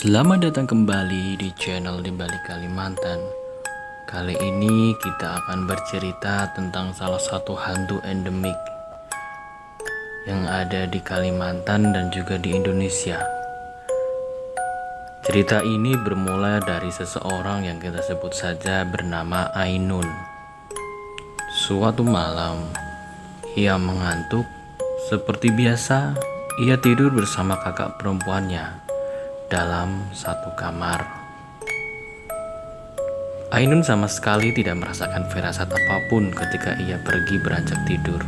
Selamat datang kembali di channel Di Balik Kalimantan. Kali ini kita akan bercerita tentang salah satu hantu endemik yang ada di Kalimantan dan juga di Indonesia. Cerita ini bermula dari seseorang yang kita sebut saja bernama Ainun. Suatu malam, ia mengantuk. Seperti biasa, ia tidur bersama kakak perempuannya dalam satu kamar. Ainun sama sekali tidak merasakan firasat apapun ketika ia pergi beranjak tidur.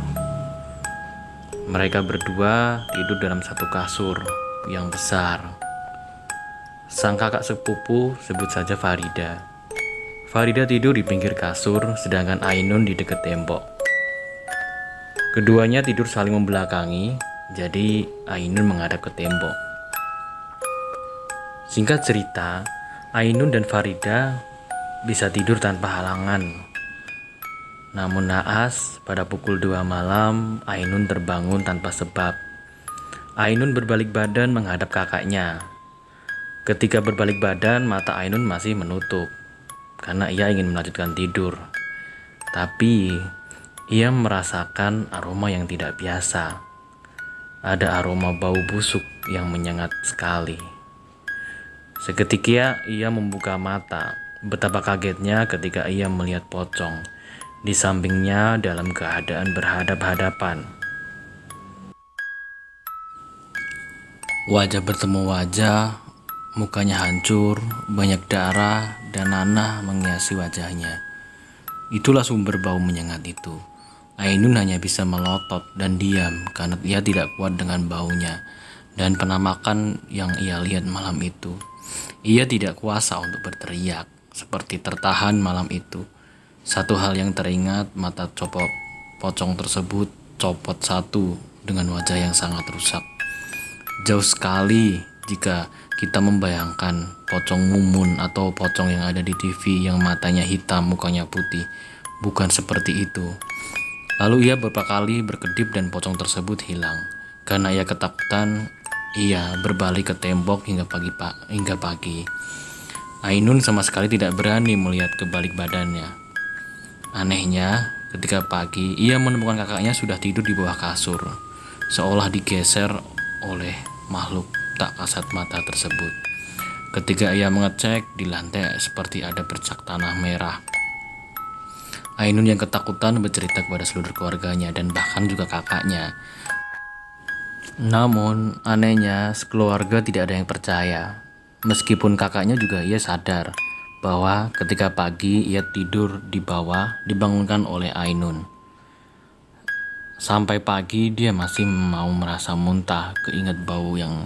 Mereka berdua tidur dalam satu kasur yang besar. Sang kakak sepupu, sebut saja Farida. Farida tidur di pinggir kasur, sedangkan Ainun di dekat tembok. Keduanya tidur saling membelakangi, jadi Ainun menghadap ke tembok. Singkat cerita, Ainun dan Farida bisa tidur tanpa halangan. Namun naas, pada pukul 2 malam, Ainun terbangun tanpa sebab. Ainun berbalik badan menghadap kakaknya. Ketika berbalik badan, mata Ainun masih menutup, karena ia ingin melanjutkan tidur. Tapi, ia merasakan aroma yang tidak biasa. Ada aroma bau busuk yang menyengat sekali. Seketika ia membuka mata. Betapa kagetnya ketika ia melihat pocong di sampingnya dalam keadaan berhadap-hadapan. Wajah bertemu wajah, mukanya hancur, banyak darah dan nanah menghiasi wajahnya. Itulah sumber bau menyengat itu. Ainun hanya bisa melotot dan diam karena ia tidak kuat dengan baunya dan penampakan yang ia lihat malam itu. Ia tidak kuasa untuk berteriak, seperti tertahan malam itu. Satu hal yang teringat, mata pocong tersebut copot satu dengan wajah yang sangat rusak. Jauh sekali jika kita membayangkan pocong mumun atau pocong yang ada di TV yang matanya hitam, mukanya putih. Bukan seperti itu. Lalu ia beberapa kali berkedip dan pocong tersebut hilang. Karena ia ketakutan, ia berbalik ke tembok hingga pagi. Ainun sama sekali tidak berani melihat ke balik badannya. Anehnya, ketika pagi, ia menemukan kakaknya sudah tidur di bawah kasur, seolah digeser oleh makhluk tak kasat mata tersebut. Ketika ia mengecek, di lantai seperti ada bercak tanah merah. Ainun yang ketakutan bercerita kepada seluruh keluarganya dan bahkan juga kakaknya. Namun anehnya sekeluarga tidak ada yang percaya. Meskipun kakaknya juga ia sadar bahwa ketika pagi ia tidur di bawah dibangunkan oleh Ainun. Sampai pagi dia masih mau merasa muntah keingat bau yang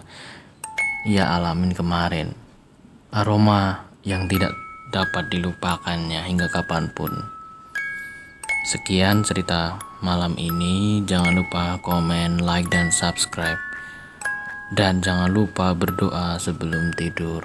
ia alamin kemarin. Aroma yang tidak dapat dilupakannya hingga kapanpun. Sekian cerita malam ini. Jangan lupa komen, like, dan subscribe. Dan jangan lupa berdoa sebelum tidur.